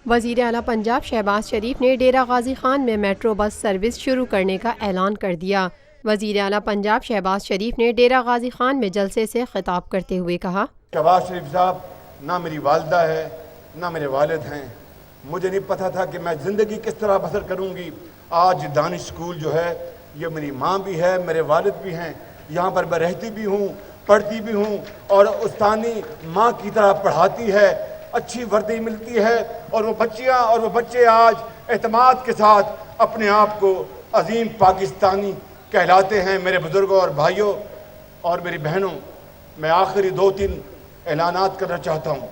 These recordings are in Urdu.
وزیر اعلیٰ پنجاب شہباز شریف نے ڈیرہ غازی خان میں میٹرو بس سروس شروع کرنے کا اعلان کر دیا۔ وزیر اعلیٰ پنجاب شہباز شریف نے ڈیرہ غازی خان میں جلسے سے خطاب کرتے ہوئے کہا، شہباز شریف صاحب نہ میری والدہ ہے نہ میرے والد ہیں، مجھے نہیں پتا تھا کہ میں زندگی کس طرح بسر کروں گی۔ آج دانش اسکول جو ہے یہ میری ماں بھی ہے، میرے والد بھی ہیں، یہاں پر میں رہتی بھی ہوں، پڑھتی بھی ہوں، اور استانی ماں کی طرح پڑھاتی ہے، اچھی وردی ملتی ہے، اور وہ بچیاں اور وہ بچے آج اعتماد کے ساتھ اپنے آپ کو عظیم پاکستانی کہلاتے ہیں۔ میرے بزرگوں اور بھائیوں اور میری بہنوں، میں آخری 2-3 اعلانات کرنا چاہتا ہوں۔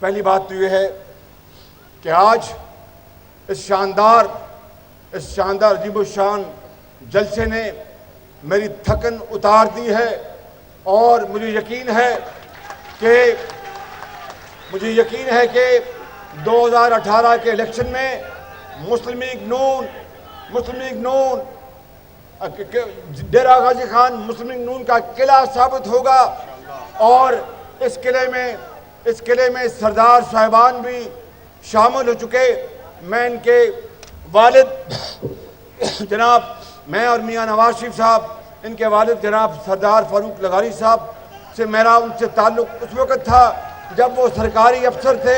پہلی بات تو یہ ہے کہ آج اس شاندار عجیب و شان جلسے نے میری تھکن اتار دی ہے، اور مجھے یقین ہے کہ 2018 کے الیکشن میں مسلم لیگ نون ڈیرہ غازی خان مسلم لیگ نون کا قلعہ ثابت ہوگا، اور اس قلعے میں سردار صاحبان بھی شامل ہو چکے۔ میں ان کے والد جناب اور میاں نواز شریف صاحب، ان کے والد جناب سردار فاروق لغاری صاحب سے میرا ان سے تعلق اس وقت تھا جب وہ سرکاری افسر تھے،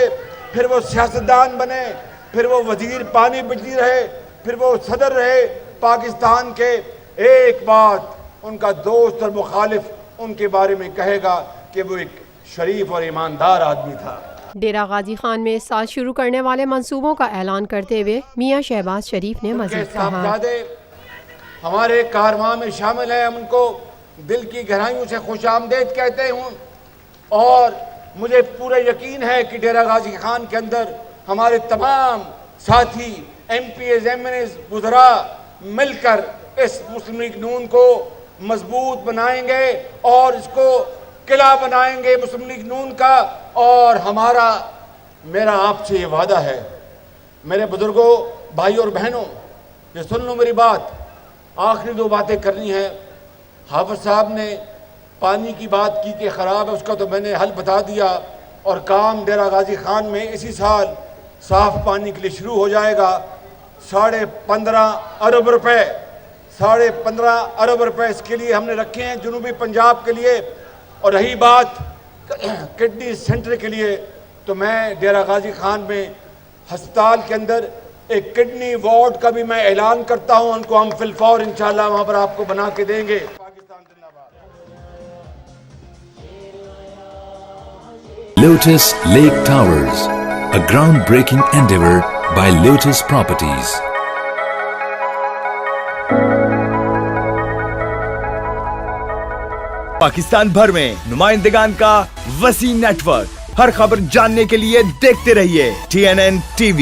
پھر وہ سیاستدان بنے، پھر وہ وزیر پانی بجلی رہے، پھر وہ صدر رہے پاکستان کے۔ ایک بات ان کا دوست اور مخالف ان کے بارے میں کہے گا کہ وہ ایک شریف اور ایماندار آدمی تھا۔ ڈیرہ غازی خان میں اس سال شروع کرنے والے منصوبوں کا اعلان کرتے ہوئے میاں شہباز شریف نے مزید کہا، صاحبزادے ہمارے کارواں میں شامل ہیں، ہم ان کو دل کی گہرائیوں سے خوش آمدید کہتے ہوں، اور مجھے پورا یقین ہے کہ ڈیرہ غازی خان کے اندر ہمارے تمام ساتھی M P As M N As وزراء مل کر اس مسلم لیگ نون کو مضبوط بنائیں گے اور اس کو قلعہ بنائیں گے مسلم لیگ نون کا۔ اور میرا آپ سے یہ وعدہ ہے، میرے بزرگوں، بھائیوں اور بہنوں، یہ سن لو میری بات، آخری 2 باتیں کرنی ہیں۔ حافظ صاحب نے پانی کی بات کی کہ خراب ہے، اس کا تو میں نے حل بتا دیا، اور کام ڈیرہ غازی خان میں اسی سال صاف پانی کے لیے شروع ہو جائے گا۔ 15.5 ارب روپے 15.5 ارب روپے اس کے لیے ہم نے رکھے ہیں جنوبی پنجاب کے لیے۔ اور رہی بات کڈنی سینٹر کے لیے، تو میں ڈیرہ غازی خان میں ہسپتال کے اندر ایک کڈنی وارڈ کا بھی میں اعلان کرتا ہوں، ان کو ہم فی الفور انشاءاللہ وہاں پر آپ کو بنا کے دیں گے۔ پاکستان زندہ باد۔ Lotus Lake Towers, a groundbreaking endeavor by Lotus Properties. Pakistan بھر میں نمائندگان کا وسیع نیٹ ورک، ہر خبر جاننے کے لیے دیکھتے رہیے TNN TV۔